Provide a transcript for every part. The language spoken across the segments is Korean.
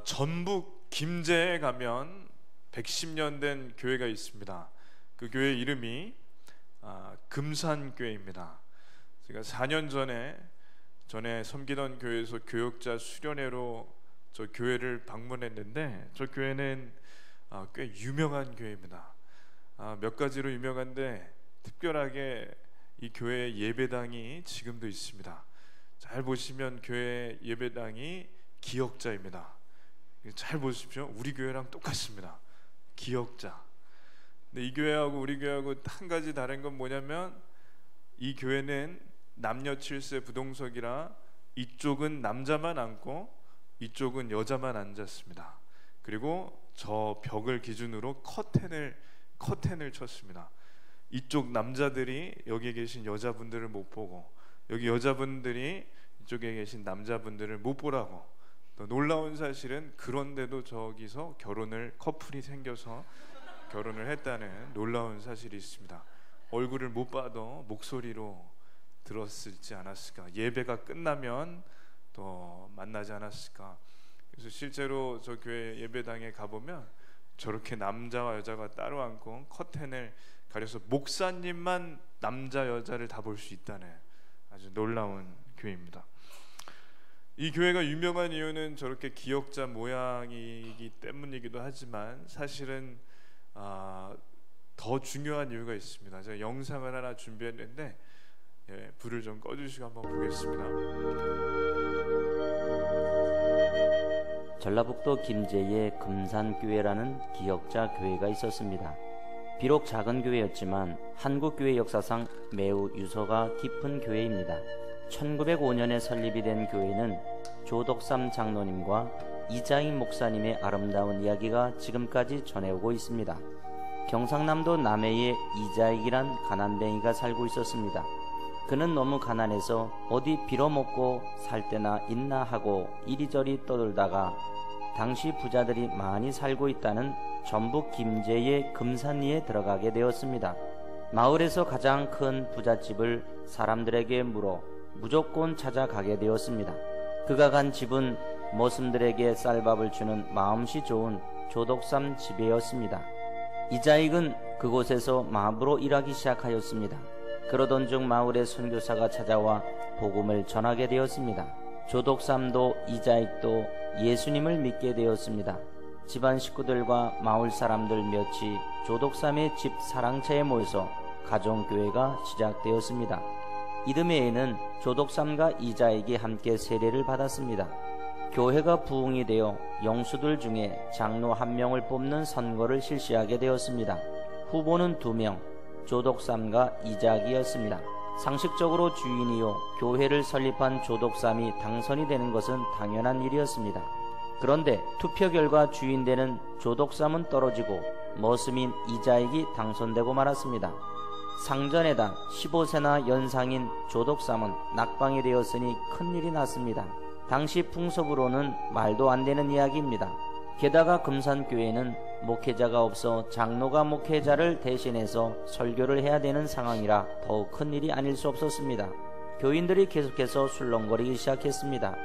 전북 김제에 가면 110년 된 교회가 있습니다. 그 교회 이름이 금산교회입니다. 제가 4년 전에 섬기던 교회에서 교역자 수련회로 저 교회를 방문했는데, 저 교회는 꽤 유명한 교회입니다. 몇 가지로 유명한데 특별하게 이 교회 예배당이 지금도 있습니다. 잘 보시면 교회 예배당이 기역자입니다. 잘 보십시오. 우리 교회랑 똑같습니다. 기역자. 근데 이 교회하고 우리 교회하고 한 가지 다른 건 뭐냐면, 이 교회는 남녀 7세 부동석이라 이쪽은 남자만 앉고 이쪽은 여자만 앉았습니다. 그리고 저 벽을 기준으로 커튼을 쳤습니다. 이쪽 남자들이 여기 계신 여자분들을 못 보고, 여기 여자분들이 이쪽에 계신 남자분들을 못 보라고. 또 놀라운 사실은 그런데도 저기서 커플이 생겨서 결혼을 했다는 놀라운 사실이 있습니다. 얼굴을 못 봐도 목소리로 들었을지 않았을까, 예배가 끝나면 또 만나지 않았을까. 그래서 실제로 저 교회 예배당에 가보면 저렇게 남자와 여자가 따로 앉고 커튼을 가려서 목사님만 남자 여자를 다 볼 수 있다는 아주 놀라운 교회입니다. 이 교회가 유명한 이유는 저렇게 기역자 모양이기 때문이기도 하지만, 사실은 더 중요한 이유가 있습니다. 제가 영상을 하나 준비했는데, 불을 좀 꺼주시고 한번 보겠습니다. 전라북도 김제에 금산교회라는 기역자 교회가 있었습니다. 비록 작은 교회였지만 한국교회 역사상 매우 유서가 깊은 교회입니다. 1905년에 설립이 된 교회는 조덕삼 장로님과 이자익 목사님의 아름다운 이야기가 지금까지 전해오고 있습니다. 경상남도 남해에 이자익이란 가난뱅이가 살고 있었습니다. 그는 너무 가난해서 어디 빌어먹고 살 때나 있나 하고 이리저리 떠돌다가 당시 부자들이 많이 살고 있다는 전북 김제의 금산리에 들어가게 되었습니다. 마을에서 가장 큰 부잣집을 사람들에게 물어 무조건 찾아가게 되었습니다. 그가 간 집은 머슴들에게 쌀밥을 주는 마음씨 좋은 조덕삼 집이었습니다. 이자익은 그곳에서 마부로 일하기 시작하였습니다. 그러던 중 마을의 선교사가 찾아와 복음을 전하게 되었습니다. 조덕삼도 이자익도 예수님을 믿게 되었습니다. 집안 식구들과 마을 사람들 몇이 조덕삼의 집 사랑채에 모여서 가정교회가 시작되었습니다. 이듬해에는 조덕삼과 이자익이 함께 세례를 받았습니다. 교회가 부흥이 되어 영수들 중에 장로 1명을 뽑는 선거를 실시하게 되었습니다. 후보는 2명, 조덕삼과 이자익이었습니다. 상식적으로 주인이요 교회를 설립한 조덕삼이 당선이 되는 것은 당연한 일이었습니다. 그런데 투표 결과 주인되는 조덕삼은 떨어지고 머슴인 이자익이 당선되고 말았습니다. 상전에다 15세나 연상인 조덕삼은 낙방이 되었으니 큰일이 났습니다. 당시 풍습으로는 말도 안 되는 이야기입니다. 게다가 금산교회는 목회자가 없어 장로가 목회자를 대신해서 설교를 해야 되는 상황이라 더욱 큰일이 아닐 수 없었습니다. 교인들이 계속해서 술렁거리기 시작했습니다.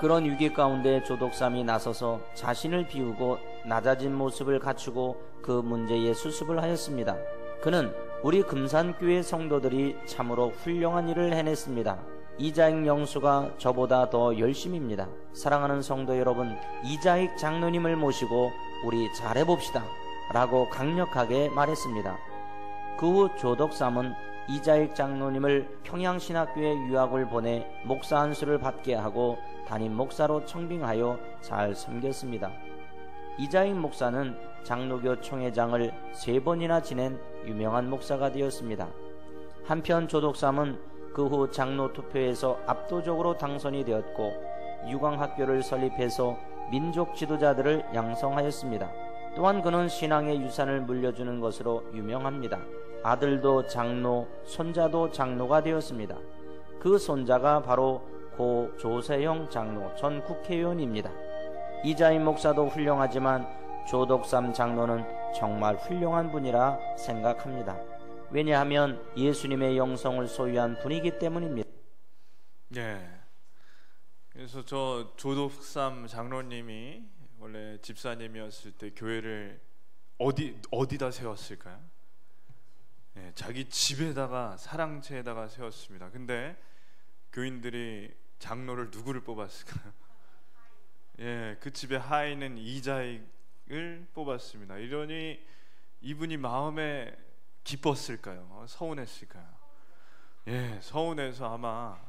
그런 위기 가운데 조덕삼이 나서서 자신을 비우고 낮아진 모습을 갖추고 그 문제에 수습을 하였습니다. 그는 우리 금산교회 성도들이 참으로 훌륭한 일을 해냈습니다. 이자익 영수가 저보다 더 열심입니다. 사랑하는 성도 여러분, 이자익 장로님을 모시고 우리 잘해봅시다 라고 강력하게 말했습니다. 그 후 조덕삼은 이자익 장로님을 평양신학교에 유학을 보내 목사 안수를 받게 하고 담임 목사로 청빙하여 잘 섬겼습니다. 이자익 목사는 장로교 총회장을 3번이나 지낸 유명한 목사가 되었습니다. 한편 조덕삼은 그 후 장로 투표에서 압도적으로 당선이 되었고 유광학교를 설립해서 민족 지도자들을 양성하였습니다. 또한 그는 신앙의 유산을 물려주는 것으로 유명합니다. 아들도 장로, 손자도 장로가 되었습니다. 그 손자가 바로 고 조세형 장로 전 국회의원입니다. 이자익 목사도 훌륭하지만 조덕삼 장로는 정말 훌륭한 분이라 생각합니다. 왜냐하면 예수님의 영성을 소유한 분이기 때문입니다. 네, 그래서 저 조덕삼 장로님이 원래 집사님이었을 때 교회를 어디다 세웠을까요? 예, 자기 집에다가 사랑채에다가 세웠습니다. 근데 교인들이 장로를 누구를 뽑았을까요? 예, 그 집의 하인은 이자익을 뽑았습니다. 이러니 이분이 마음에 기뻤을까요? 서운했을까요? 예, 서운해서 아마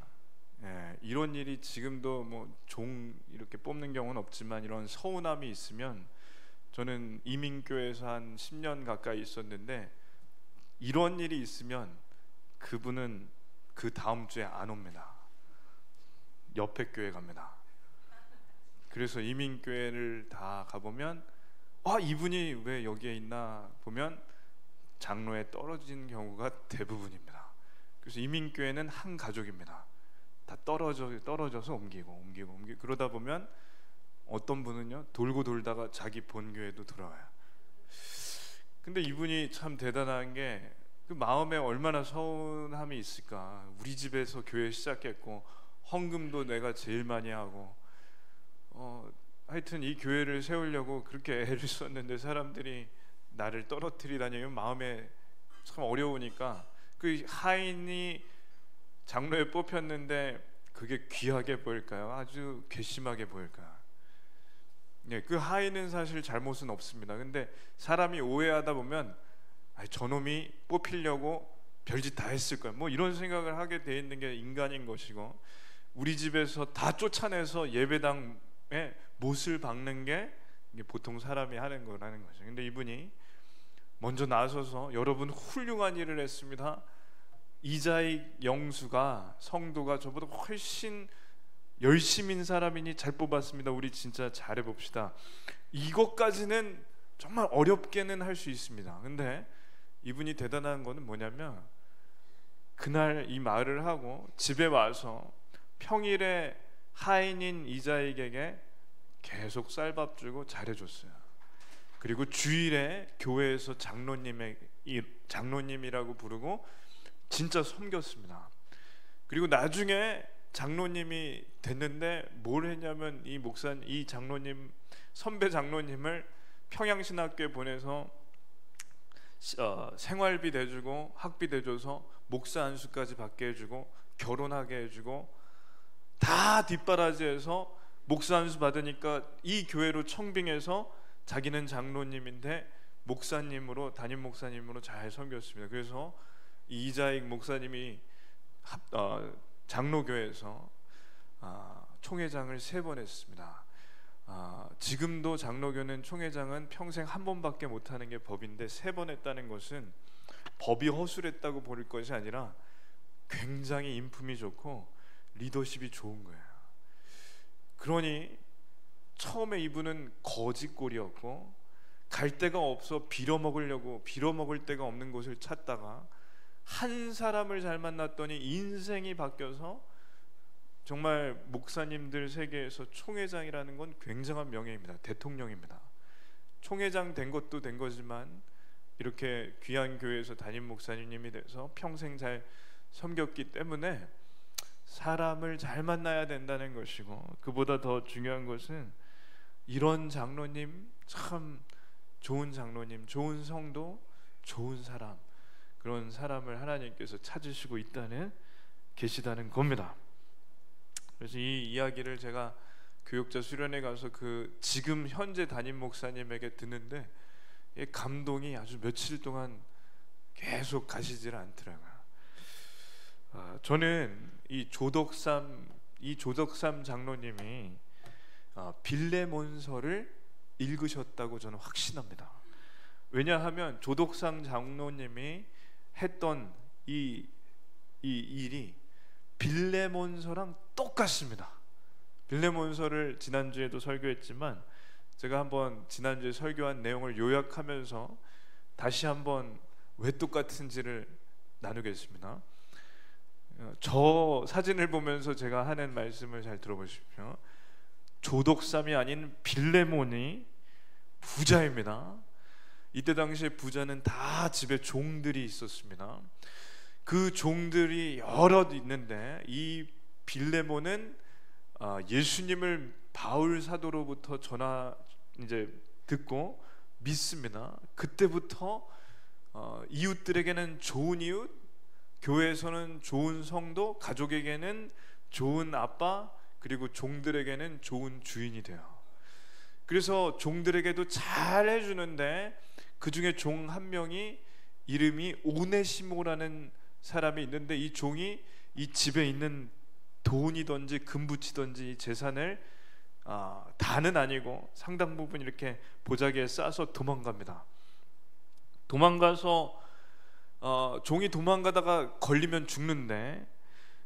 이런 일이 지금도 뭐 종 이렇게 뽑는 경우는 없지만 이런 서운함이 있으면, 저는 이민교회에서 한 10년 가까이 있었는데 이런 일이 있으면 그분은 그 다음 주에 안 옵니다. 옆에 교회 갑니다. 그래서 이민교회를 다 가보면 이분이 왜 여기에 있나 보면 장로에 떨어진 경우가 대부분입니다. 그래서 이민교회는 한 가족입니다. 다 떨어져서 옮기고 그러다 보면 어떤 분은요 돌고 돌다가 자기 본교회도 돌아와요. 근데 이분이 참 대단한 게 그 마음에 얼마나 서운함이 있을까. 우리 집에서 교회 시작했고 헌금도 내가 제일 많이 하고 하여튼 이 교회를 세우려고 그렇게 애를 썼는데 사람들이 나를 떨어뜨리다니 마음에 참 어려우니까 그 하인이 장로에 뽑혔는데 그게 귀하게 보일까요? 아주 괘씸하게 보일까요? 네, 그 하인은 사실 잘못은 없습니다. 근데 사람이 오해하다 보면 저놈이 뽑히려고 별짓 다 했을 거야, 뭐 이런 생각을 하게 돼 있는 게 인간인 것이고, 우리 집에서 다 쫓아내서 예배당에 못을 박는 게 보통 사람이 하는 거라는 거죠. 근데 이분이 먼저 나서서 여러분 훌륭한 일을 했습니다. 이자익 영수가 성도가 저보다 훨씬 열심인 사람이니 잘 뽑았습니다. 우리 진짜 잘해봅시다. 이것까지는 정말 어렵게는 할 수 있습니다. 근데 이분이 대단한 거는 뭐냐면 그날 이 말을 하고 집에 와서 평일에 하인인 이자익에게 계속 쌀밥 주고 잘해줬어요. 그리고 주일에 교회에서 장로님이라고 부르고 진짜 섬겼습니다. 그리고 나중에 장로님이 됐는데 뭘 했냐면 이 장로님, 선배 장로님을 평양신학교에 보내서 생활비 대주고 학비 대줘서 목사 안수까지 받게 해주고 결혼하게 해주고 다 뒷바라지해서 목사 안수 받으니까 이 교회로 청빙해서 자기는 장로님인데 담임 목사님으로 잘 섬겼습니다. 그래서 이자익 목사님이 장로교회에서 총회장을 3번 했습니다. 지금도 장로교는 총회장은 평생 한 번밖에 못하는 게 법인데 3번 했다는 것은 법이 허술했다고 볼 것이 아니라 굉장히 인품이 좋고 리더십이 좋은 거예요. 그러니 처음에 이분은 거짓골이었고 갈 데가 없어 빌어먹을 데가 없는 곳을 찾다가 한 사람을 잘 만났더니 인생이 바뀌어서 정말 목사님들 세계에서 총회장이라는 건 굉장한 명예입니다. 대통령입니다. 총회장 된 것도 된 거지만 이렇게 귀한 교회에서 담임 목사님이 돼서 평생 잘 섬겼기 때문에 사람을 잘 만나야 된다는 것이고, 그보다 더 중요한 것은 이런 장로님, 참 좋은 장로님, 좋은 성도, 좋은 사람, 그런 사람을 하나님께서 찾으시고 계시다는 겁니다. 그래서 이 이야기를 제가 교육자 수련회 가서 지금 현재 담임 목사님에게 듣는데 감동이 아주 며칠 동안 계속 가시질 않더라고요. 저는 이 조덕삼 장로님이 빌레몬서를 읽으셨다고 저는 확신합니다. 왜냐하면 조덕삼 장로님이 했던 이 일이 빌레몬서랑 똑같습니다. 빌레몬서를 지난주에도 설교했지만 제가 한번 지난주에 설교한 내용을 요약하면서 다시 한번 왜 똑같은지를 나누겠습니다. 저 사진을 보면서 제가 하는 말씀을 잘 들어보십시오. 조덕삼이 아닌 빌레몬이 부자입니다. 이때 당시에 부자는 다 집에 종들이 있었습니다. 그 종들이 여럿 있는데 이 빌레몬은 예수님을 바울 사도로부터 전화 이제 듣고 믿습니다. 그때부터 이웃들에게는 좋은 이웃, 교회에서는 좋은 성도, 가족에게는 좋은 아빠, 그리고 종들에게는 좋은 주인이 돼요. 그래서 종들에게도 잘 해주는데 그 중에 종 한 명이 이름이 오네시모라는 사람이 있는데, 이 종이 이 집에 있는 돈이든지 금붙이든지 재산을 다는 아니고 상당 부분 이렇게 보자기에 싸서 도망갑니다. 도망가서 종이 도망가다가 걸리면 죽는데,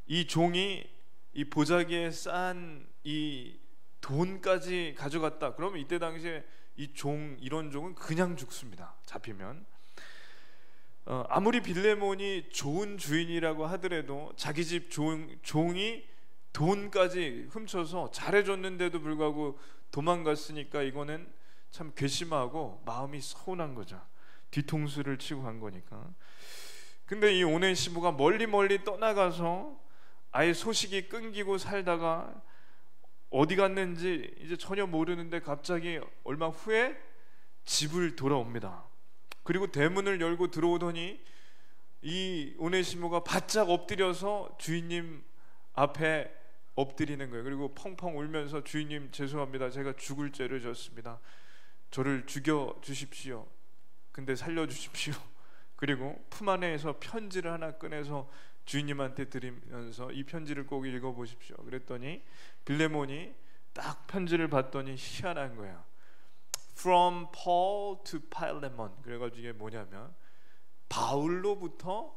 이 종이 이 보자기에 싼 이 돈까지 가져갔다. 그러면 이때 당시에 이런 종은 그냥 죽습니다. 잡히면. 아무리 빌레몬이 좋은 주인이라고 하더라도 자기 집 종이 돈까지 훔쳐서 잘해줬는데도 불구하고 도망갔으니까 이거는 참 괘씸하고 마음이 서운한 거죠. 뒤통수를 치고 간 거니까. 근데 이 오네시모가 멀리 떠나가서 아예 소식이 끊기고 살다가 어디 갔는지 이제 전혀 모르는데 갑자기 얼마 후에 집을 돌아옵니다. 그리고 대문을 열고 들어오더니 이 오네시모가 바짝 엎드려서 주인님 앞에 엎드리는 거예요. 그리고 펑펑 울면서, 주인님 죄송합니다. 제가 죽을 죄를 졌습니다. 저를 죽여 주십시오. 근데 살려주십시오. 그리고 품 안에서 편지를 하나 꺼내서 주인님한테 드리면서 이 편지를 꼭 읽어보십시오. 그랬더니 빌레몬이 딱 편지를 봤더니 희한한 거야. From Paul to Philemon. 그래가지고 이게 뭐냐면 바울로부터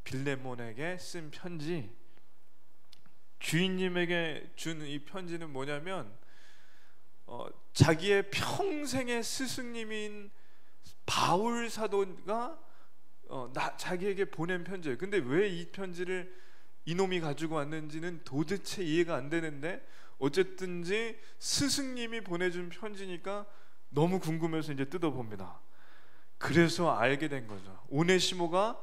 빌레몬에게 쓴 편지. 주인님에게 준 이 편지는 뭐냐면 자기의 평생의 스승님인 바울 사도가 자기에게 보낸 편지예요. 근데 왜 이 편지를 이놈이 가지고 왔는지는 도대체 이해가 안 되는데, 어쨌든지 스승님이 보내준 편지니까 너무 궁금해서 이제 뜯어봅니다. 그래서 알게 된 거죠. 오네시모가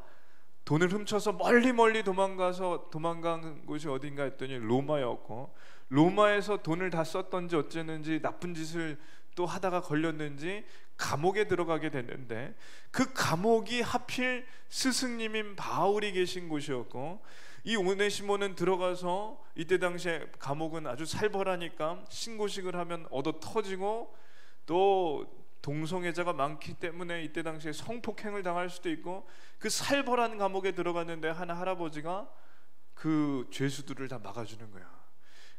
돈을 훔쳐서 멀리 도망간 곳이 어딘가 했더니 로마였고, 로마에서 돈을 다 썼던지 어쨌는지 나쁜 짓을 또 하다가 걸렸는지 감옥에 들어가게 됐는데, 그 감옥이 하필 스승님인 바울이 계신 곳이었고, 이 오네시모는 들어가서 이때 당시에 감옥은 아주 살벌하니까 신고식을 하면 얻어 터지고, 또 동성애자가 많기 때문에 이때 당시에 성폭행을 당할 수도 있고, 그 살벌한 감옥에 들어갔는데 한 할아버지가 그 죄수들을 다 막아주는 거야.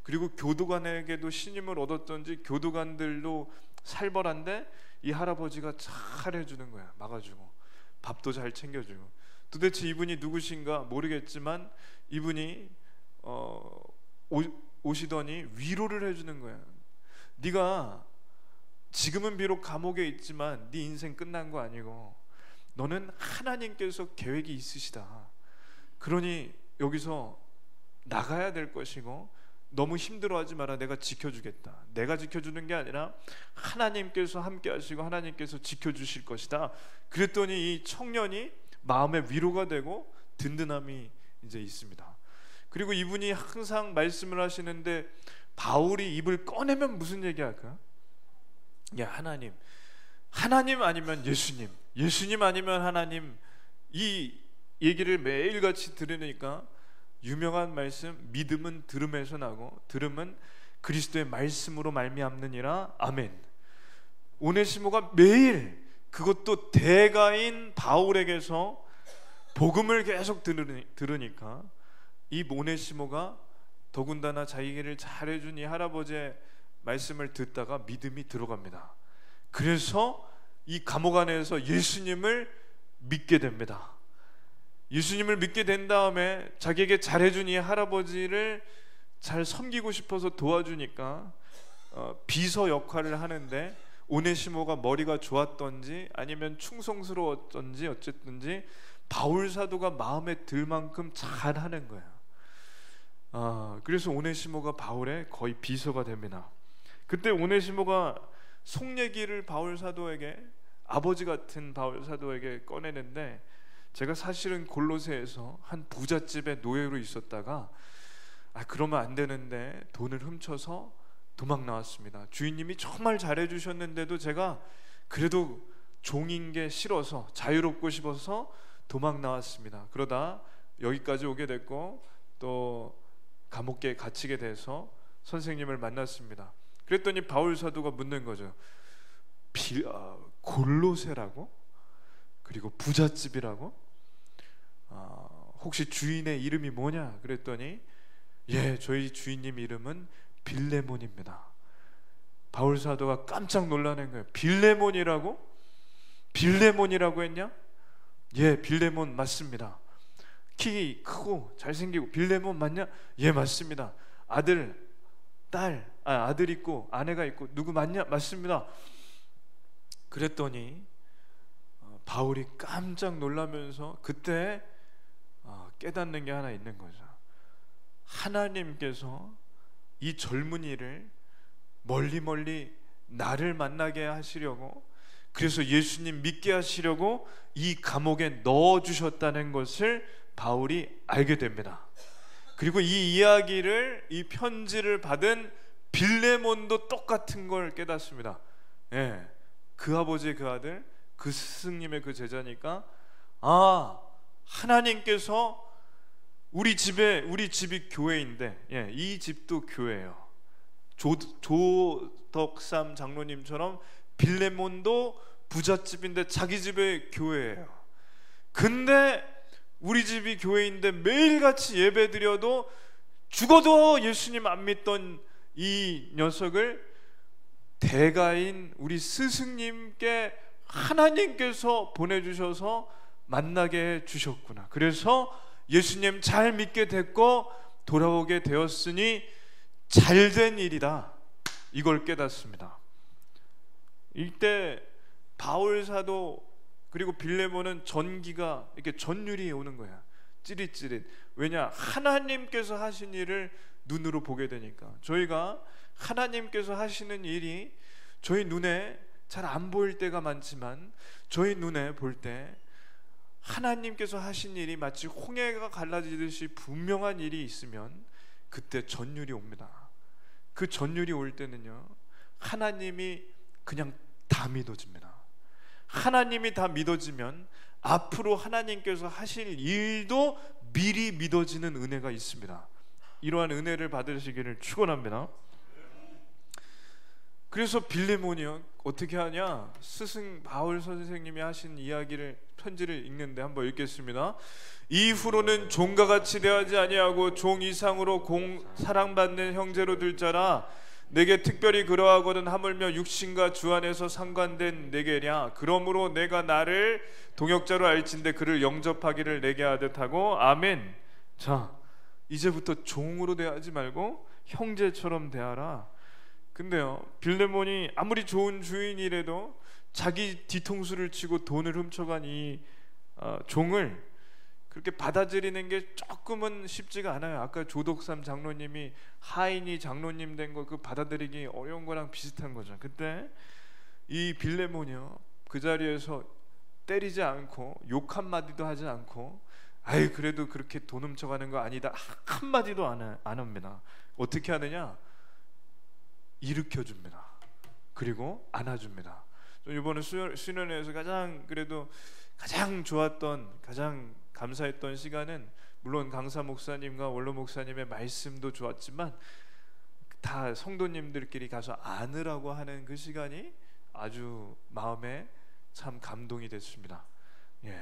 그리고 교도관에게도 신임을 얻었던지 교도관들도 살벌한데 이 할아버지가 잘해주는 거야. 막아주고 밥도 잘 챙겨주고. 도대체 이분이 누구신가 모르겠지만 이분이 오시더니 위로를 해주는 거야. 네가 지금은 비록 감옥에 있지만 네 인생 끝난 거 아니고 너는 하나님께서 계획이 있으시다. 그러니 여기서 나가야 될 것이고 너무 힘들어하지 마라. 내가 지켜주겠다. 내가 지켜주는 게 아니라 하나님께서 함께 하시고 하나님께서 지켜주실 것이다. 그랬더니 이 청년이 마음의 위로가 되고 든든함이 이제 있습니다. 그리고 이분이 항상 말씀을 하시는데, 바울이 입을 꺼내면 무슨 얘기할까? 야, 하나님 아니면 예수님, 예수님 아니면 하나님, 이 얘기를 매일같이 들으니까 유명한 말씀, 믿음은 들음에서 나고 들음은 그리스도의 말씀으로 말미암느니라. 아멘. 오네시모가 매일, 그것도 대가인 바울에게서 복음을 계속 들으니까 이 오네시모가 더군다나 자기를 잘해준 이 할아버지의 말씀을 듣다가 믿음이 들어갑니다. 그래서 이 감옥 안에서 예수님을 믿게 됩니다. 예수님을 믿게 된 다음에 자기에게 잘해준 이 할아버지를 잘 섬기고 싶어서 도와주니까 비서 역할을 하는데, 오네시모가 머리가 좋았던지 아니면 충성스러웠던지 어쨌든지 바울 사도가 마음에 들 만큼 잘하는 거예요. 그래서 오네시모가 바울의 거의 비서가 됩니다. 그때 오네시모가 속 얘기를 바울 사도에게, 아버지 같은 바울 사도에게 꺼내는데, 제가 사실은 골로새에서 한 부잣집의 노예로 있었다가 그러면 안 되는데 돈을 훔쳐서 도망 나왔습니다. 주인님이 정말 잘해주셨는데도 제가 그래도 종인 게 싫어서, 자유롭고 싶어서 도망 나왔습니다. 그러다 여기까지 오게 됐고 또 감옥에 갇히게 돼서 선생님을 만났습니다. 그랬더니 바울 사도가 묻는 거죠. 골로새라고? 그리고 부잣집이라고? 혹시 주인의 이름이 뭐냐? 그랬더니 예, 저희 주인님 이름은 빌레몬입니다. 바울 사도가 깜짝 놀라는 거예요. 빌레몬이라고? 빌레몬이라고 했냐? 예, 빌레몬 맞습니다. 키 크고 잘생기고 빌레몬 맞냐? 예, 맞습니다. 아들 있고 아내가 있고 누구 맞냐? 맞습니다. 그랬더니 바울이 깜짝 놀라면서 그때 깨닫는 게 하나 있는 거죠. 하나님께서 이 젊은이를 멀리 나를 만나게 하시려고, 그래서 예수님 믿게 하시려고 이 감옥에 넣어주셨다는 것을 바울이 알게 됩니다. 그리고 이 이야기를, 이 편지를 받은 빌레몬도 똑같은 걸 깨닫습니다. 예, 그 아버지의 그 아들, 그 스승님의 그 제자니까 하나님께서 우리 집이 교회인데, 예, 이 집도 교회예요. 조덕삼 장로님처럼 빌레몬도 부잣집인데 자기 집의 교회예요. 근데 우리 집이 교회인데 매일같이 예배드려도 죽어도 예수님 안 믿던 이 녀석을 대가인 우리 스승님께 하나님께서 보내주셔서 만나게 해주셨구나. 그래서 예수님 잘 믿게 됐고 돌아오게 되었으니 잘된 일이다, 이걸 깨닫습니다. 이때 바울 사도 그리고 빌레몬은 전기가 이렇게 전율이 오는 거야. 찌릿찌릿. 왜냐? 하나님께서 하신 일을 눈으로 보게 되니까. 저희가 하나님께서 하시는 일이 저희 눈에 잘 안 보일 때가 많지만 저희 눈에 볼 때 하나님께서 하신 일이 마치 홍해가 갈라지듯이 분명한 일이 있으면 그때 전율이 옵니다. 그 전율이 올 때는요, 하나님이 그냥 다 믿어집니다. 하나님이 다 믿어지면 앞으로 하나님께서 하실 일도 미리 믿어지는 은혜가 있습니다. 이러한 은혜를 받으시기를 축원합니다. 그래서 빌레몬이요, 어떻게 하냐? 스승 바울 선생님이 하신 이야기를, 편지를 읽는데 한번 읽겠습니다. 이후로는 종과 같이 대하지 아니하고 종 이상으로 사랑받는 형제로 들 자라. 내게 특별히 그러하거든 하물며 육신과 주 안에서 상관된 내게랴. 그러므로 내가 나를 동역자로 알진대 그를 영접하기를 내게 하듯 하고. 아멘. 자, 이제부터 종으로 대하지 말고 형제처럼 대하라. 근데요, 빌레몬이 아무리 좋은 주인이라도 자기 뒤통수를 치고 돈을 훔쳐간 이 종을 그렇게 받아들이는 게 조금은 쉽지가 않아요. 아까 조덕삼 장로님이 하인이 장로님 된 거 그 받아들이기 어려운 거랑 비슷한 거죠. 그때 이 빌레몬이요, 그 자리에서 때리지 않고 욕 한마디도 하지 않고 아이 그래도 그렇게 돈 훔쳐가는 거 아니다 한마디도 안 합니다. 어떻게 하느냐? 일으켜줍니다. 그리고 안아줍니다. 이번에 수련회에서 가장 좋았던, 가장 감사했던 시간은 물론 강사 목사님과 원로 목사님의 말씀도 좋았지만 다 성도님들끼리 가서 안으라고 하는 그 시간이 아주 마음에 참 감동이 됐습니다. 예,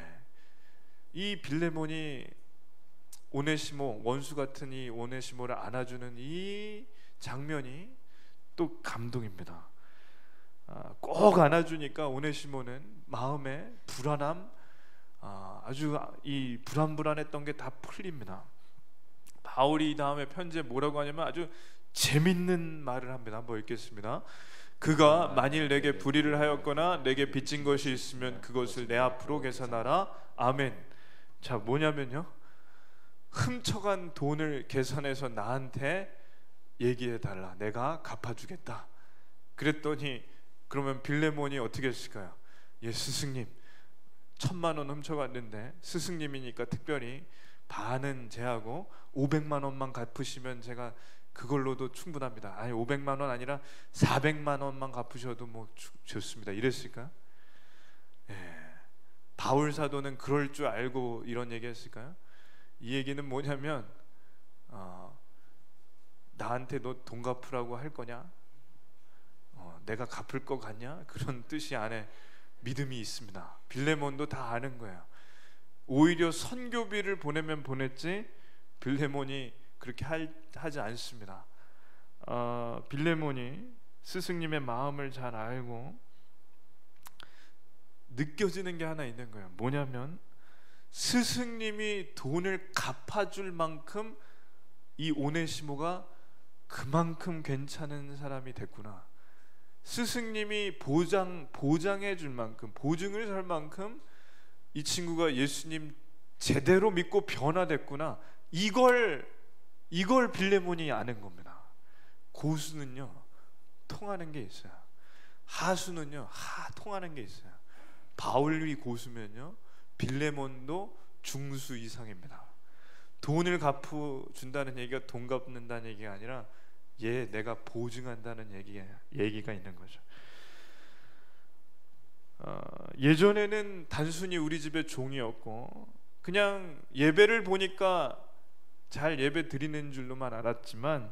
이 빌레몬이 오네시모, 원수 같은 이 오네시모를 안아주는 이 장면이 또 감동입니다. 꼭 안아주니까 오네시모는 마음에 불안함, 아주 이 불안했던 게 다 풀립니다. 바울이 다음에 편지에 뭐라고 하냐면 아주 재밌는 말을 합니다. 한번 읽겠습니다. 그가 만일 내게 불의를 하였거나 내게 빚진 것이 있으면 그것을 내 앞으로 계산하라. 아멘. 자, 뭐냐면요, 훔쳐간 돈을 계산해서 나한테 얘기해 달라. 내가 갚아주겠다. 그랬더니 그러면 빌레몬이 어떻게 했을까요? 예, 스승님 1,000만 원 훔쳐갔는데 스승님이니까 특별히 반은 제하고 500만 원만 갚으시면 제가 그걸로도 충분합니다. 아니 500만 원 아니라 400만 원만 갚으셔도 뭐 좋습니다. 이랬을까요? 예. 바울 사도는 그럴 줄 알고 이런 얘기했을까요? 이 얘기는 뭐냐면 나한테 너 돈 갚으라고 할 거냐? 내가 갚을 것 같냐? 그런 뜻이 안에 믿음이 있습니다. 빌레몬도 다 아는 거예요. 오히려 선교비를 보내면 보냈지 빌레몬이 그렇게 하지 않습니다. 빌레몬이 스승님의 마음을 잘 알고 느껴지는 게 하나 있는 거예요. 뭐냐면 스승님이 돈을 갚아줄 만큼 이 오네시모가 그만큼 괜찮은 사람이 됐구나. 스승님이 보장해 줄 만큼, 보증을 살 만큼 이 친구가 예수님 제대로 믿고 변화됐구나. 이걸 빌레몬이 아는 겁니다. 고수는요 통하는 게 있어요. 하수는요 통하는 게 있어요. 바울이 고수면요 빌레몬도 중수 이상입니다. 돈을 갚아준다는 얘기가 돈 갚는다는 얘기가 아니라 얘 내가 보증한다는 얘기가 있는 거죠. 예전에는 단순히 우리 집의 종이었고 그냥 예배를 보니까 잘 예배 드리는 줄로만 알았지만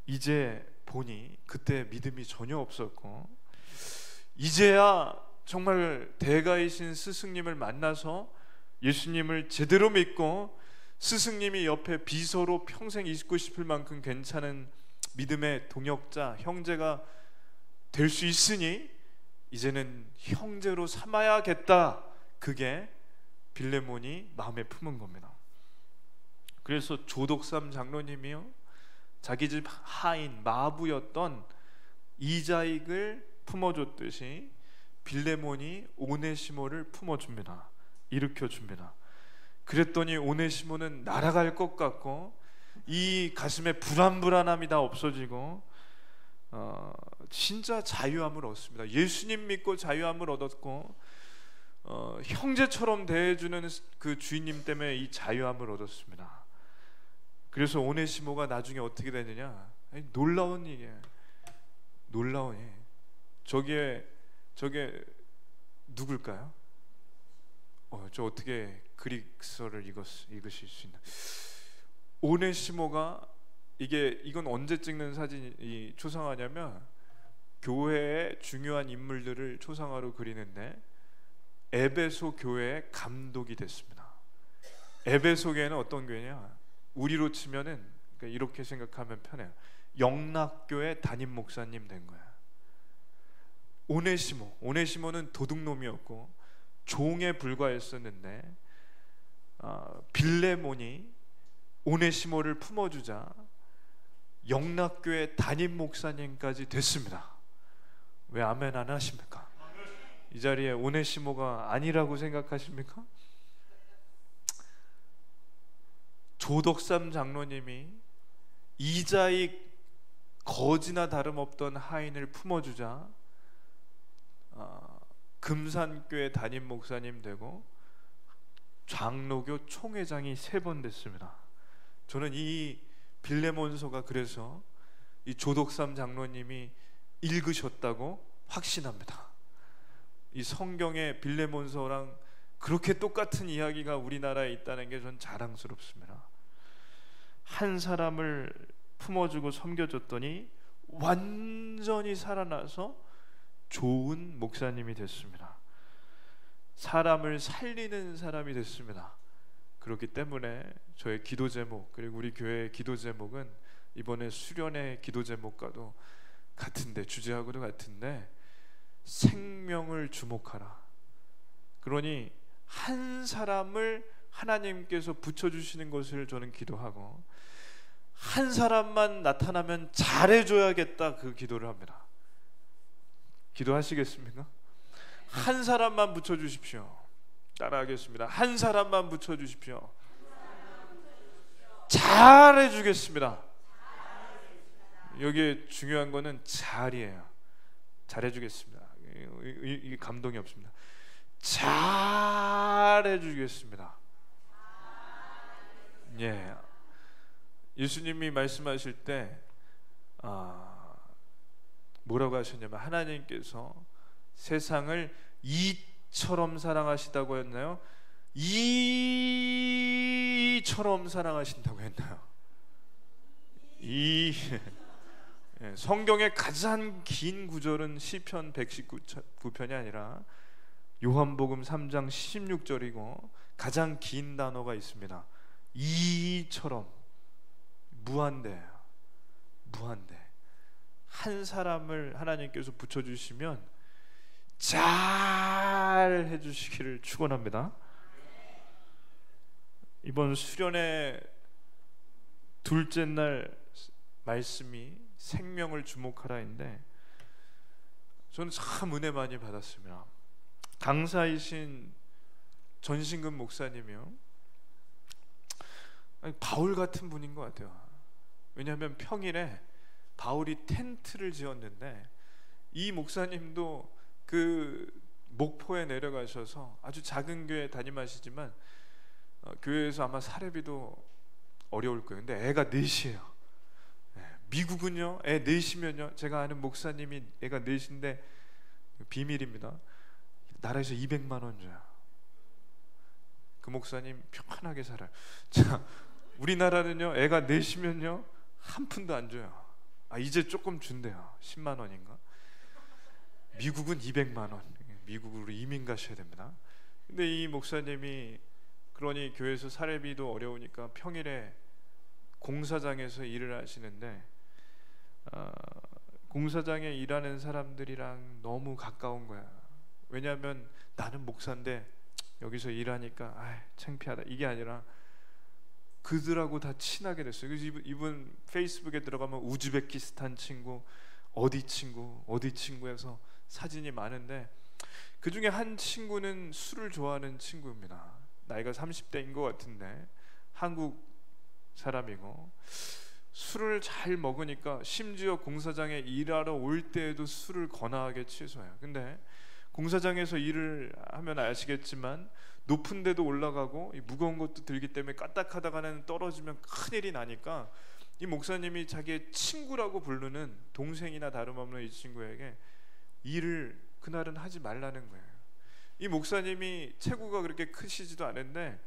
이제 보니 그때 믿음이 전혀 없었고 이제야 정말 대가이신 스승님을 만나서 예수님을 제대로 믿고 스승님이 옆에 비서로 평생 있고 싶을 만큼 괜찮은 믿음의 동역자, 형제가 될 수 있으니 이제는 형제로 삼아야겠다. 그게 빌레몬이 마음에 품은 겁니다. 그래서 조독삼 장로님이요 자기 집 하인 마부였던 이자익을 품어줬듯이 빌레몬이 오네시모를 품어줍니다. 일으켜줍니다. 그랬더니 오네시모는 날아갈 것 같고 이 가슴에 불안함이 다 없어지고 진짜 자유함을 얻습니다. 예수님 믿고 자유함을 얻었고 형제처럼 대해주는 그 주인님 때문에 이 자유함을 얻었습니다. 그래서 오네시모가 나중에 어떻게 되느냐, 놀라운 얘기예요. 놀라운 얘기예요. 저게 누굴까요? 저 어떻게 그릭서를 읽으실 수 있나? 오네시모가 이건 언제 찍는 사진이 초상화냐면 교회의 중요한 인물들을 초상화로 그리는데 에베소 교회의 감독이 됐습니다. 에베소 교회는 어떤 교회냐? 우리로 치면은 이렇게 생각하면 편해요. 영락교회 담임 목사님 된 거야. 오네시모는 도둑놈이었고 종에 불과했었는데 빌레몬이 오네시모를 품어주자 영락교회 담임 목사님까지 됐습니다. 왜 아멘 안 하십니까? 이 자리에 오네시모가 아니라고 생각하십니까? 조덕삼 장로님이 이자익 거지나 다름없던 하인을 품어주자 금산교회 담임 목사님 되고 장로교 총회장이 3번 됐습니다. 저는 이 빌레몬서가 그래서 이 조덕삼 장로님이 읽으셨다고 확신합니다. 이 성경의 빌레몬서랑 그렇게 똑같은 이야기가 우리나라에 있다는 게 전 자랑스럽습니다. 한 사람을 품어주고 섬겨줬더니 완전히 살아나서 좋은 목사님이 됐습니다. 사람을 살리는 사람이 됐습니다. 그렇기 때문에 저의 기도 제목, 그리고 우리 교회의 기도 제목은 이번에 수련의 기도 제목과도 같은데, 주제하고도 같은데, 생명을 주목하라. 그러니 한 사람을 하나님께서 붙여주시는 것을 저는 기도하고, 한 사람만 나타나면 잘해줘야겠다, 그 기도를 합니다. 기도하시겠습니까? 한 사람만 붙여주십시오. 따라하겠습니다. 한 사람만 붙여주십시오. 잘해주겠습니다. 여기 중요한 거는 잘이에요. 잘해주겠습니다. 이 감동이 없습니다. 잘해주겠습니다. 예, 예수님이 말씀하실 때 뭐라고 하셨냐면 하나님께서 세상을 이처럼 사랑하시다고 했나요? 이처럼 사랑하신다고 했나요? 예, 성경의 가장 긴 구절은 시편 119편이 아니라 요한복음 3장 16절이고 가장 긴 단어가 있습니다. 이처럼. 무한대. 한 사람을 하나님께서 붙여주시면 잘 해주시기를 축원합니다. 이번 수련의 둘째 날 말씀이 생명을 주목하라인데 저는 참 은혜 많이 받았습니다. 강사이신 전신근 목사님이요, 바울 같은 분인 것 같아요. 왜냐하면 평일에 바울이 텐트를 지었는데 이 목사님도 그 목포에 내려가셔서 아주 작은 교회 담임하시지만 교회에서 아마 사례비도 어려울 거예요. 근데 애가 넷이에요. 미국은요, 애 넷이면요, 제가 아는 목사님이 애가 넷인데 비밀입니다. 나라에서 200만 원 줘요. 그 목사님 편하게 살아요. 자, 우리나라는요, 애가 넷이면요 한 푼도 안 줘요. 이제 조금 준대요. 10만 원인가. 미국은 200만 원. 미국으로 이민 가셔야 됩니다. 근데 이 목사님이 그러니 교회에서 사례비도 어려우니까 평일에 공사장에서 일을 하시는데 공사장에 일하는 사람들이랑 너무 가까운 거야. 왜냐하면 나는 목사인데 여기서 일하니까 창피하다 이게 아니라 그들하고 다 친하게 됐어요. 그래서 이분 페이스북에 들어가면 우즈베키스탄 친구, 어디 친구 해서 사진이 많은데 그 중에 한 친구는 술을 좋아하는 친구입니다. 나이가 30대인 것 같은데 한국 사람이고 술을 잘 먹으니까 심지어 공사장에 일하러 올 때에도 술을 거나하게 취소해요. 근데 공사장에서 일을 하면 아시겠지만 높은 데도 올라가고 무거운 것도 들기 때문에 까딱하다가는 떨어지면 큰일이 나니까 이 목사님이 자기의 친구라고 부르는 동생이나 다름없는 이 친구에게 일을 그날은 하지 말라는 거예요. 이 목사님이 체구가 그렇게 크시지도 않은데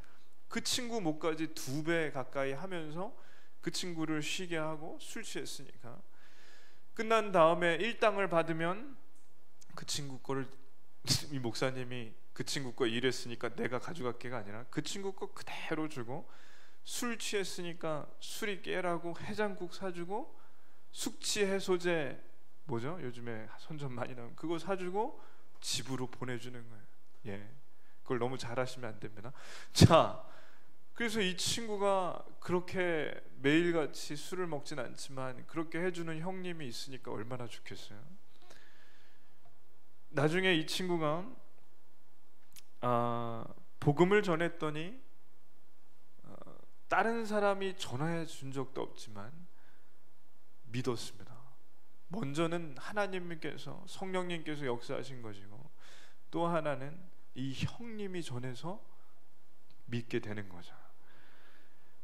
그 친구 목까지 2배 가까이 하면서 그 친구를 쉬게 하고 술 취했으니까 끝난 다음에 일당을 받으면 그 친구 거를 이 목사님이 그 친구 거 일했으니까 내가 가져갈게가 아니라 그 친구 거 그대로 주고 술 취했으니까 술이 깨라고 해장국 사주고 숙취 해소제 뭐죠? 요즘에 선전 많이 나오는 그거 사주고 집으로 보내주는 거예요. 예, 그걸 너무 잘하시면 안 됩니다. 자, 그래서 이 친구가 그렇게 매일같이 술을 먹진 않지만 그렇게 해주는 형님이 있으니까 얼마나 좋겠어요. 나중에 이 친구가 복음을 전했더니 다른 사람이 전화해 준 적도 없지만 믿었습니다. 먼저는 하나님께서 성령님께서 역사하신 것이고 또 하나는 이 형님이 전해서 믿게 되는 거죠.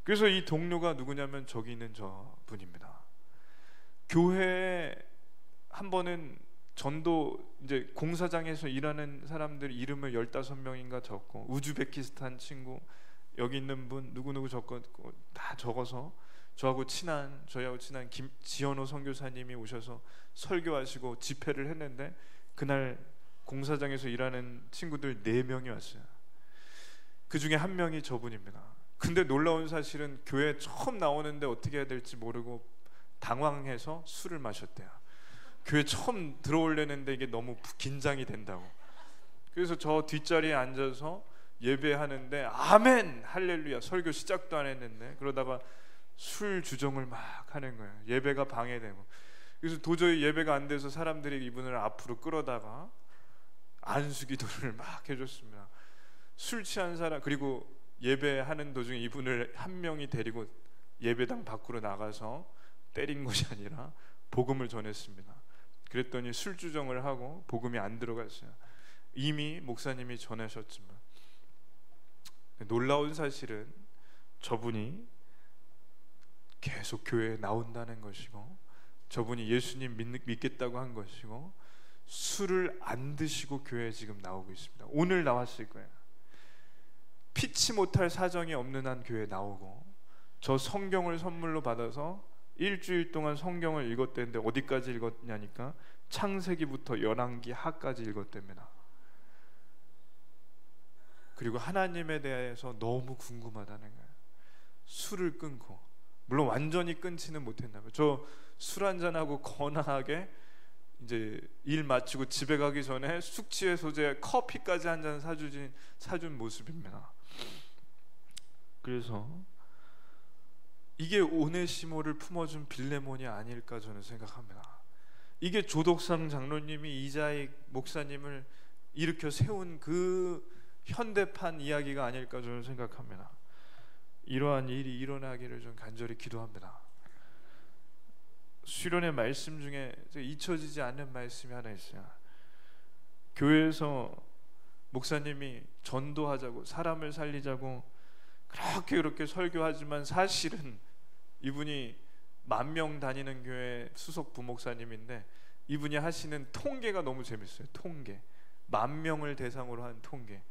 그래서 이 동료가 누구냐면 저기 있는 저 분입니다. 교회에 한 번은 전도 이제 공사장에서 일하는 사람들 이름을 15명인가 적고 우즈베키스탄 친구 여기 있는 분 누구누구 적고 다 적어서 저희하고 친한 지현호 선교사님이 오셔서 설교하시고 집회를 했는데 그날 공사장에서 일하는 친구들 4명이 왔어요. 그 중에 한 명이 저분입니다. 근데 놀라운 사실은 교회 처음 나오는데 어떻게 해야 될지 모르고 당황해서 술을 마셨대요. 교회 처음 들어오려는데 이게 너무 긴장이 된다고. 그래서 저 뒷자리에 앉아서 예배하는데 아멘 할렐루야 설교 시작도 안 했는데 그러다가 술 주정을 막 하는 거예요. 예배가 방해되고. 그래서 도저히 예배가 안 돼서 사람들이 이분을 앞으로 끌어다가 안수기도를 막 해줬습니다. 술 취한 사람 그리고 예배하는 도중에 이분을 한 명이 데리고 예배당 밖으로 나가서 때린 것이 아니라 복음을 전했습니다. 그랬더니 술주정을 하고 복음이 안 들어갔어요. 이미 목사님이 전하셨지만 놀라운 사실은 저분이 계속 교회에 나온다는 것이고, 저분이 예수님 믿겠다고 한 것이고, 술을 안 드시고 교회에 지금 나오고 있습니다. 오늘 나왔을 거예요. 피치 못할 사정이 없는 한 교회에 나오고, 저 성경을 선물로 받아서 일주일 동안 성경을 읽었대는데 어디까지 읽었냐니까 창세기부터 열왕기 하까지 읽었답니다. 그리고 하나님에 대해서 너무 궁금하다는 거예요. 술을 끊고, 물론 완전히 끊지는 못했나 봐요. 저 술 한잔하고 거나하게 이제 일 마치고 집에 가기 전에 숙취해소제 커피까지 한 잔 사준 모습입니다. 그래서 이게 오네시모를 품어준 빌레몬이 아닐까 저는 생각합니다. 이게 조덕삼 장로님이 이자익 목사님을 일으켜 세운 그 현대판 이야기가 아닐까 저는 생각합니다. 이러한 일이 일어나기를 좀 간절히 기도합니다. 수련의 말씀 중에 잊혀지지 않는 말씀이 하나 있어요. 교회에서 목사님이 전도하자고, 사람을 살리자고 그렇게 설교하지만 사실은 이분이 10,000명 다니는 교회 수석 부목사님인데 이분이 하시는 통계가 너무 재밌어요. 통계 10,000명을 대상으로 한 통계,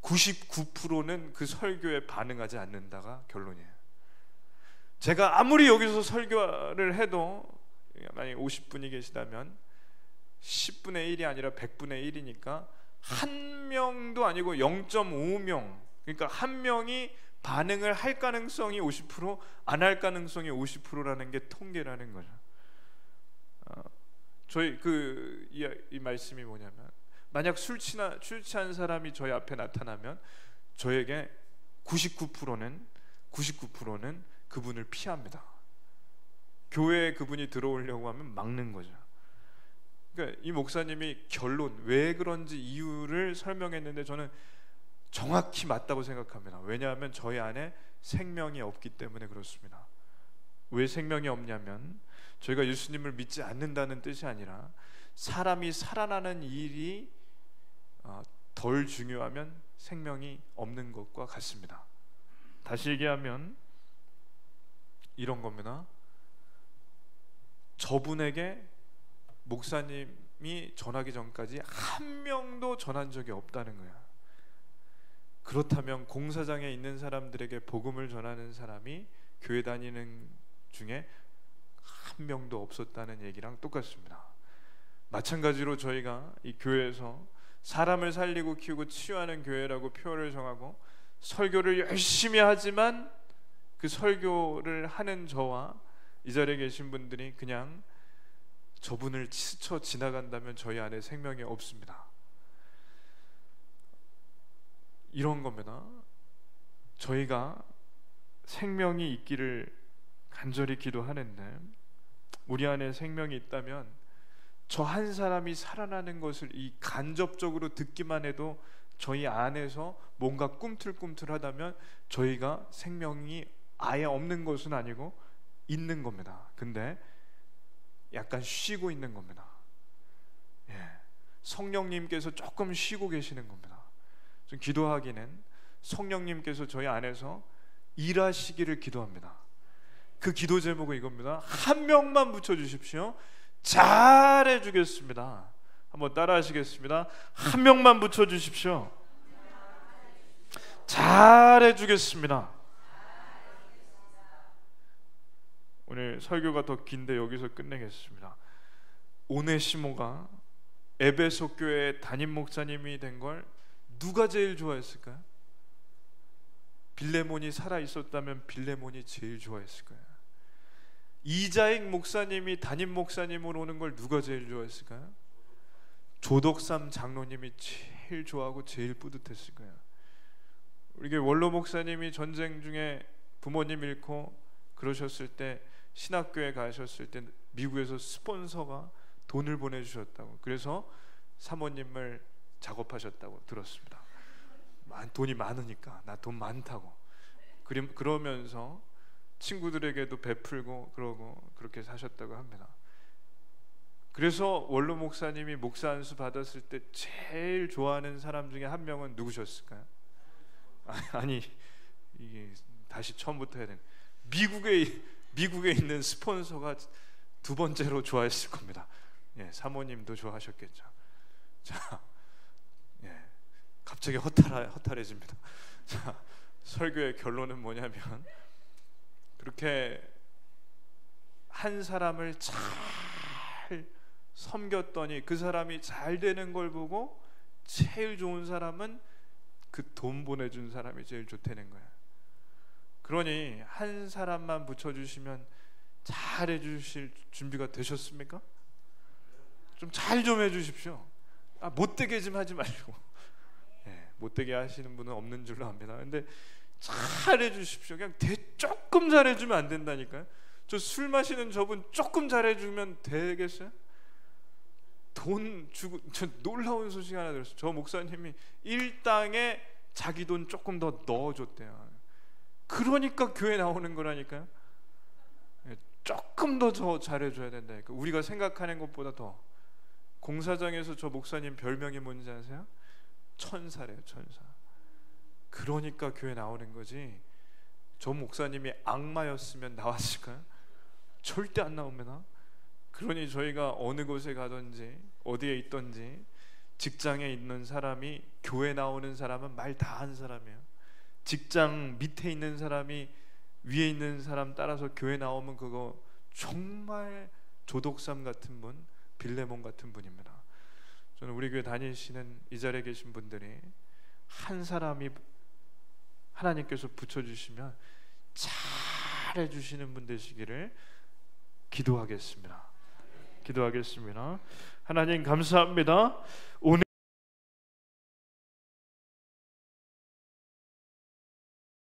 99%는 그 설교에 반응하지 않는다가 결론이에요. 제가 아무리 여기서 설교를 해도, 만약에 50분이 계시다면 10분의 1이 아니라 100분의 1이니까 한 명도 아니고 0.5명, 그러니까 한 명이 반응을 할 가능성이 50%, 안 할 가능성이 50%라는 게 통계라는 거죠. 저희 이 말씀이 뭐냐면, 만약 술 취한 사람이 저희 앞에 나타나면 저에게 99%는 그분을 피합니다. 교회에 그분이 들어오려고 하면 막는 거죠. 그러니까 이 목사님이 결론, 왜 그런지 이유를 설명했는데 저는 정확히 맞다고 생각합니다. 왜냐하면 저희 안에 생명이 없기 때문에 그렇습니다. 왜 생명이 없냐면, 저희가 예수님을 믿지 않는다는 뜻이 아니라 사람이 살아나는 일이 덜 중요하면 생명이 없는 것과 같습니다. 다시 얘기하면 이런 겁니다. 저분에게 목사님이 전하기 전까지 한 명도 전한 적이 없다는 거야. 그렇다면 공사장에 있는 사람들에게 복음을 전하는 사람이 교회 다니는 중에 한 명도 없었다는 얘기랑 똑같습니다. 마찬가지로 저희가 이 교회에서 사람을 살리고 키우고 치유하는 교회라고 표어를 정하고 설교를 열심히 하지만 그 설교를 하는 저와 이 자리에 계신 분들이 그냥 저분을 스쳐 지나간다면 저희 안에 생명이 없습니다. 이런 겁니다. 저희가 생명이 있기를 간절히 기도하는데, 우리 안에 생명이 있다면 저 한 사람이 살아나는 것을 이 간접적으로 듣기만 해도 저희 안에서 뭔가 꿈틀꿈틀하다면 저희가 생명이 아예 없는 것은 아니고 있는 겁니다. 근데 약간 쉬고 있는 겁니다. 성령님께서 조금 쉬고 계시는 겁니다. 좀 기도하기는 성령님께서 저희 안에서 일하시기를 기도합니다. 그 기도 제목은 이겁니다. 한 명만 붙여주십시오. 잘해주겠습니다. 한번 따라 하시겠습니다. 한 명만 붙여주십시오. 잘해주겠습니다. 오늘 설교가 더 긴데 여기서 끝내겠습니다. 오네시모가 에베소 교회의 담임 목사님이 된 걸 누가 제일 좋아했을까요? 빌레몬이 살아있었다면 빌레몬이 제일 좋아했을 거예요. 이자익 목사님이 담임 목사님으로 오는 걸 누가 제일 좋아했을까요? 조덕삼 장로님이 제일 좋아하고 제일 뿌듯했을 거예요. 우리 원로 목사님이 전쟁 중에 부모님 잃고 그러셨을 때 신학교에 가셨을 때 미국에서 스폰서가 돈을 보내주셨다고, 그래서 사모님을 작업하셨다고 들었습니다. 돈이 많으니까, 나 돈 많다고. 그러면서 친구들에게도 베풀고 그러고 그렇게 사셨다고 합니다. 그래서 원로 목사님이 목사 안수 받았을 때 제일 좋아하는 사람 중에 한 명은 누구셨을까요? 아니, 이게 다시 처음부터 해야 되는, 미국에 있는 스폰서가 두 번째로 좋아했을 겁니다. 예, 사모님도 좋아하셨겠죠. 자, 예, 갑자기 허탈해집니다. 자, 설교의 결론은 뭐냐면, 그렇게 한 사람을 잘 섬겼더니 그 사람이 잘 되는 걸 보고 제일 좋은 사람은 그 돈 보내준 사람이 제일 좋다는 거야. 그러니 한 사람만 붙여주시면 잘 해주실 준비가 되셨습니까? 좀 잘 좀 해주십시오. 못되게 좀 하지 말고. 예, 못되게 하시는 분은 없는 줄로 압니다. 근데 잘 해주십시오. 그냥 조금 잘해주면 안 된다니까요. 저 술 마시는 저분 조금 잘해주면 되겠어요? 돈 주고, 저 놀라운 소식 하나 들었어요. 저 목사님이 일당에 자기 돈 조금 더 넣어줬대요. 그러니까 교회 나오는 거라니까요. 조금 더 잘해줘야 된다니까. 우리가 생각하는 것보다 더. 공사장에서 저 목사님 별명이 뭔지 아세요? 천사래요, 천사. 그러니까 교회 나오는 거지. 저 목사님이 악마였으면 나왔을까요? 절대 안 나옵니다. 그러니 저희가 어느 곳에 가든지 어디에 있든지 직장에 있는 사람이 교회 나오는 사람은 말 다 한 사람이에요. 직장 밑에 있는 사람이 위에 있는 사람 따라서 교회 나오면 그거 정말 조독삼 같은 분, 빌레몬 같은 분입니다. 저는 우리 교회 다니시는 이 자리에 계신 분들이 한 사람이 하나님께서 붙여주시면 잘해주시는 분 되시기를 기도하겠습니다. 하나님 감사합니다. 오늘